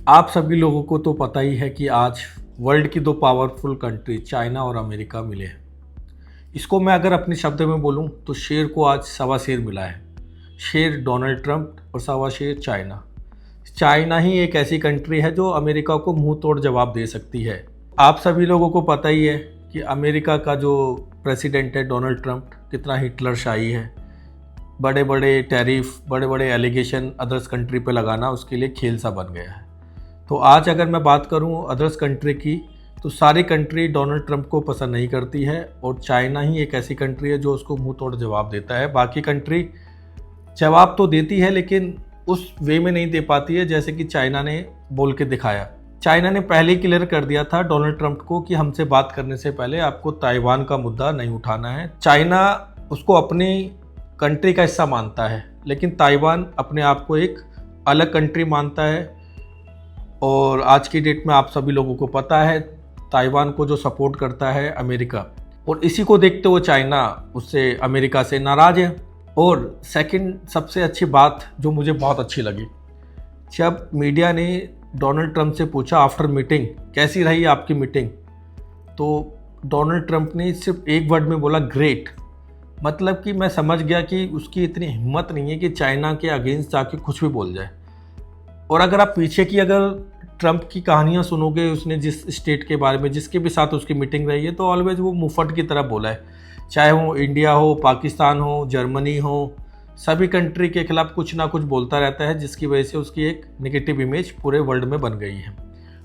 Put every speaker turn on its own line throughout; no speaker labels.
आप सभी लोगों को तो पता ही है कि आज वर्ल्ड की दो पावरफुल कंट्री चाइना और अमेरिका मिले हैं। इसको मैं अगर अपने शब्द में बोलूं तो शेर को आज सवा शेर मिला है। शेर डोनाल्ड ट्रंप और सवा शेर चाइना। चाइना ही एक ऐसी कंट्री है जो अमेरिका को मुंह तोड़ जवाब दे सकती है। आप सभी लोगों को पता ही है कि अमेरिका का जो प्रेसिडेंट है डोनाल्ड ट्रंप कितना हिटलरशाही है। बड़े बड़े टैरिफ, बड़े बड़े एलिगेशन अदर्स कंट्री पे लगाना उसके लिए खेल सा बन गया है। तो आज अगर मैं बात करूं अदर्स कंट्री की, तो सारी कंट्री डोनाल्ड ट्रंप को पसंद नहीं करती है और चाइना ही एक ऐसी कंट्री है जो उसको मुंह तोड़ जवाब देता है। बाकी कंट्री जवाब तो देती है लेकिन उस वे में नहीं दे पाती है जैसे कि चाइना ने बोल के दिखाया। चाइना ने पहले ही क्लियर कर दिया था डोनाल्ड ट्रंप को कि हमसे बात करने से पहले आपको ताइवान का मुद्दा नहीं उठाना है। चाइना उसको अपनी कंट्री का हिस्सा मानता है लेकिन ताइवान अपने आप को एक अलग कंट्री मानता है। और आज की डेट में आप सभी लोगों को पता है ताइवान को जो सपोर्ट करता है अमेरिका, और इसी को देखते हुए चाइना उससे अमेरिका से नाराज़ है। और सेकंड सबसे अच्छी बात जो मुझे बहुत अच्छी लगी, जब मीडिया ने डोनाल्ड ट्रंप से पूछा आफ्टर मीटिंग कैसी रही आपकी मीटिंग, तो डोनाल्ड ट्रंप ने सिर्फ एक वर्ड में बोला ग्रेट। मतलब कि मैं समझ गया कि उसकी इतनी हिम्मत नहीं है कि चाइना के अगेंस्ट जाके कुछ भी बोल जाए। और अगर आप पीछे की अगर ट्रंप की कहानियां सुनोगे, उसने जिस स्टेट के बारे में जिसके भी साथ उसकी मीटिंग रही है, तो ऑलवेज वो मुफट की तरह बोला है। चाहे वो इंडिया हो, पाकिस्तान हो, जर्मनी हो, सभी कंट्री के खिलाफ कुछ ना कुछ बोलता रहता है जिसकी वजह से उसकी एक नेगेटिव इमेज पूरे वर्ल्ड में बन गई है।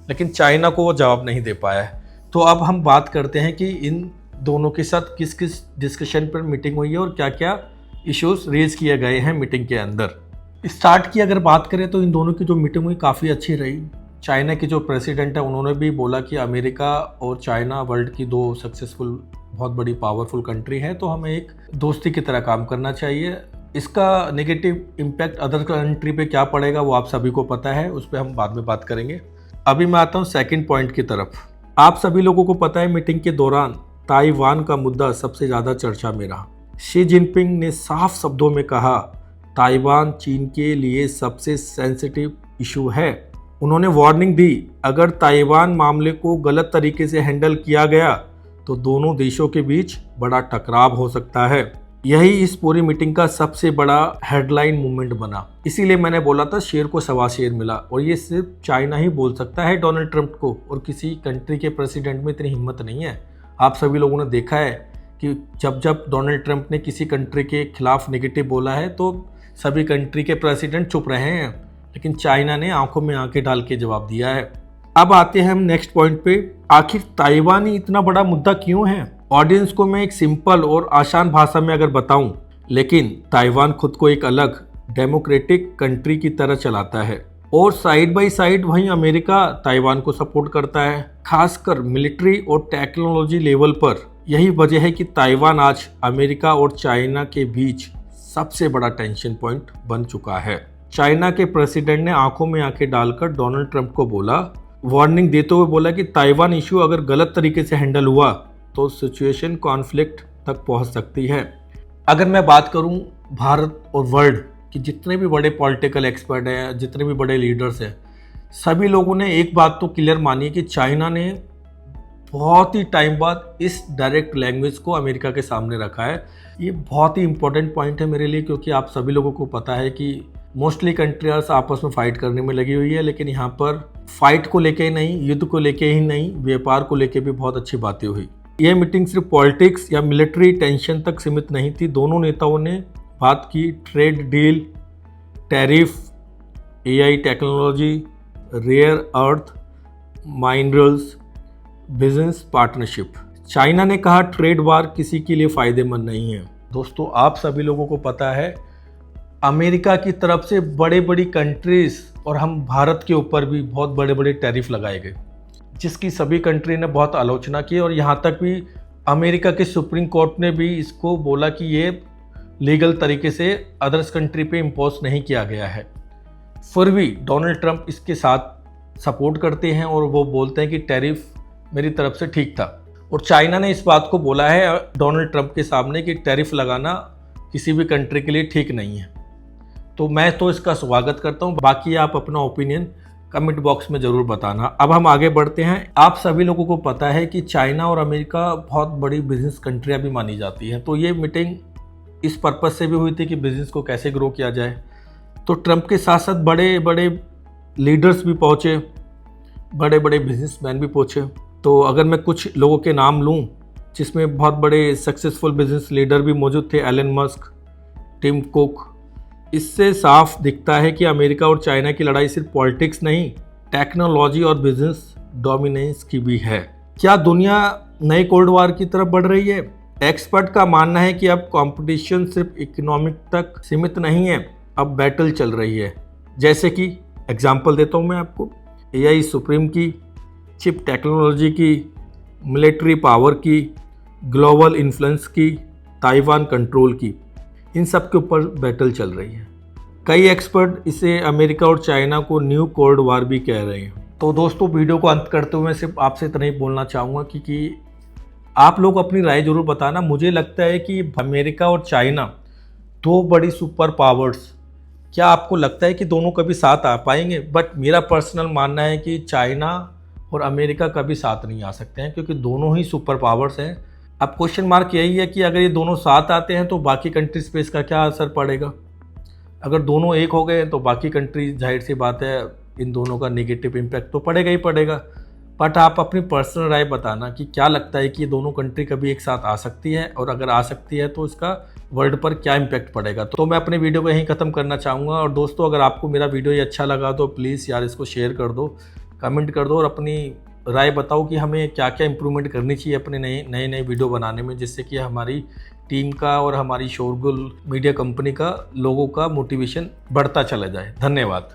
लेकिन चाइना को वो जवाब नहीं दे पाया है। तो अब हम बात करते हैं कि इन दोनों के साथ किस किस डिस्कशन पर मीटिंग हुई है और क्या क्या इश्यूज रेज किए गए हैं मीटिंग के अंदर। स्टार्ट की अगर बात करें तो इन दोनों की जो मीटिंग हुई काफ़ी अच्छी रही। चाइना के जो प्रेसिडेंट है उन्होंने भी बोला कि अमेरिका और चाइना वर्ल्ड की दो सक्सेसफुल बहुत बड़ी पावरफुल कंट्री है, तो हमें एक दोस्ती की तरह काम करना चाहिए। इसका नेगेटिव इम्पैक्ट अदर कंट्री पे क्या पड़ेगा वो आप सभी को पता है, उस पर हम बाद में बात करेंगे। अभी मैं आता हूँ सेकेंड पॉइंट की तरफ। आप सभी लोगों को पता है मीटिंग के दौरान ताइवान का मुद्दा सबसे ज़्यादा चर्चा में रहा। शी जिनपिंग ने साफ शब्दों में कहा ताइवान चीन के लिए सबसे सेंसिटिव इशू है। उन्होंने वार्निंग दी अगर ताइवान मामले को गलत तरीके से हैंडल किया गया तो दोनों देशों के बीच बड़ा टकराव हो सकता है। यही इस पूरी मीटिंग का सबसे बड़ा हेडलाइन मूवमेंट बना। इसीलिए मैंने बोला था शेर को सवा शेर मिला, और ये सिर्फ चाइना ही बोल सकता है डोनाल्ड ट्रंप को, और किसी कंट्री के प्रेसिडेंट में इतनी हिम्मत नहीं है। आप सभी लोगों ने देखा है कि जब जब डोनाल्ड ट्रंप ने किसी कंट्री के खिलाफ नेगेटिव बोला है तो सभी कंट्री के प्रेसिडेंट चुप रहे हैं, लेकिन चाइना ने आंखों में आंखें डाल के जवाब दिया है। अब आते हैं हम नेक्स्ट पॉइंट पे, आखिर ताइवान ही इतना बड़ा मुद्दा क्यों है। ऑडियंस को मैं एक सिंपल और आसान भाषा में अगर बताऊं, लेकिन ताइवान खुद को एक अलग डेमोक्रेटिक कंट्री की तरह चलाता है और साइड बाय साइड वहीं अमेरिका ताइवान को सपोर्ट करता है, खासकर मिलिट्री और टेक्नोलॉजी लेवल पर। यही वजह है कि ताइवान आज अमेरिका और चाइना के बीच सबसे बड़ा टेंशन पॉइंट बन चुका है। चाइना के प्रेसिडेंट ने आंखों में आंखें डालकर डोनाल्ड ट्रंप को बोला, वार्निंग देते हुए बोला कि ताइवान इशू अगर गलत तरीके से हैंडल हुआ तो सिचुएशन कॉन्फ्लिक्ट तक पहुंच सकती है। अगर मैं बात करूं भारत और वर्ल्ड के जितने भी बड़े पॉलिटिकल एक्सपर्ट हैं, जितने भी बड़े लीडर्स हैं, सभी लोगों ने एक बात तो क्लियर मानी कि चाइना ने बहुत ही टाइम बाद इस डायरेक्ट लैंग्वेज को अमेरिका के सामने रखा है। ये बहुत ही इंपॉर्टेंट पॉइंट है मेरे लिए, क्योंकि आप सभी लोगों को पता है कि मोस्टली कंट्रीज आपस में फाइट करने में लगी हुई है, लेकिन यहाँ पर फाइट को लेके ही नहीं, युद्ध को लेके ही नहीं, व्यापार को लेके भी बहुत अच्छी बातें हुई। यह मीटिंग सिर्फ पॉलिटिक्स या मिलिट्री टेंशन तक सीमित नहीं थी। दोनों नेताओं ने बात की trade deal, tariff, AI technology, rare earth minerals, business partnership. China ने कहा ट्रेड वार किसी के लिए फ़ायदेमंद नहीं है। दोस्तों, आप सभी लोगों को पता है अमेरिका की तरफ से बड़े बड़ी कंट्रीज़ और हम भारत के ऊपर भी बहुत बड़े बड़े टैरिफ लगाए गए, जिसकी सभी कंट्री ने बहुत आलोचना की, और यहाँ तक भी अमेरिका के सुप्रीम कोर्ट ने भी इसको बोला कि ये लीगल तरीके से अदर्स कंट्री पे इम्पोज नहीं किया गया है। फिर भी डोनाल्ड ट्रंप इसके साथ सपोर्ट करते हैं और वो बोलते हैं कि टैरिफ मेरी तरफ से ठीक था। और चाइना ने इस बात को बोला है डोनाल्ड ट्रंप के सामने कि टैरिफ लगाना किसी भी कंट्री के लिए ठीक नहीं है। तो मैं तो इसका स्वागत करता हूँ, बाकी आप अपना ओपिनियन कमेंट बॉक्स में ज़रूर बताना। अब हम आगे बढ़ते हैं। आप सभी लोगों को पता है कि चाइना और अमेरिका बहुत बड़ी बिजनेस कंट्रियाँ भी मानी जाती हैं, तो ये मीटिंग इस पर्पज़ से भी हुई थी कि बिज़नेस को कैसे ग्रो किया जाए। तो ट्रंप के साथ साथ बड़े बड़े लीडर्स भी पहुँचे, बड़े बड़े बिजनेसमैन भी पहुँचे। तो अगर मैं कुछ लोगों के नाम लूँ जिसमें बहुत बड़े सक्सेसफुल बिजनेस लीडर भी मौजूद थे, एलन मस्क, टिम कुक, इससे साफ दिखता है कि अमेरिका और चाइना की लड़ाई सिर्फ पॉलिटिक्स नहीं, टेक्नोलॉजी और बिजनेस डोमिनेंस की भी है। क्या दुनिया नए कोल्ड वॉर की तरफ बढ़ रही है? एक्सपर्ट का मानना है कि अब कंपटीशन सिर्फ इकोनॉमिक तक सीमित नहीं है, अब बैटल चल रही है। जैसे कि एग्जांपल देता हूँ मैं आपको, एआई सुप्रीम की, चिप टेक्नोलॉजी की, मिलिट्री पावर की, ग्लोबल इन्फ्लुएंस की, ताइवान कंट्रोल की, इन सब के ऊपर बैटल चल रही है। कई एक्सपर्ट इसे अमेरिका और चाइना को न्यू कोल्ड वॉर भी कह रहे हैं। तो दोस्तों, वीडियो को अंत करते हुए मैं सिर्फ आपसे इतना ही बोलना चाहूँगा कि आप लोग अपनी राय जरूर बताना। मुझे लगता है कि अमेरिका और चाइना दो बड़ी सुपर पावर्स, क्या आपको लगता है कि दोनों कभी साथ आ पाएंगे? बट मेरा पर्सनल मानना है कि चाइना और अमेरिका कभी साथ नहीं आ सकते हैं, क्योंकि दोनों ही सुपर पावर्स हैं। अब क्वेश्चन मार्क यही है कि अगर ये दोनों साथ आते हैं तो बाकी कंट्रीज पे इसका क्या असर पड़ेगा। अगर दोनों एक हो गए तो बाकी कंट्रीज, जाहिर सी बात है, इन दोनों का नेगेटिव इम्पैक्ट तो पड़ेगा ही पड़ेगा। बट आप अपनी पर्सनल राय बताना कि क्या लगता है कि ये दोनों कंट्री कभी एक साथ आ सकती है, और अगर आ सकती है तो इसका वर्ल्ड पर क्या इम्पैक्ट पड़ेगा। तो मैं अपने वीडियो को यहीं ख़त्म करना चाहूँगा। और दोस्तों, अगर आपको मेरा वीडियो ये अच्छा लगा तो प्लीज़ यार इसको शेयर कर दो, कमेंट कर दो और अपनी राय बताओ कि हमें क्या क्या इंप्रूवमेंट करनी चाहिए अपने नए वीडियो बनाने में, जिससे कि हमारी टीम का और हमारी शोरगुल मीडिया कंपनी का लोगों का मोटिवेशन बढ़ता चला जाए। धन्यवाद।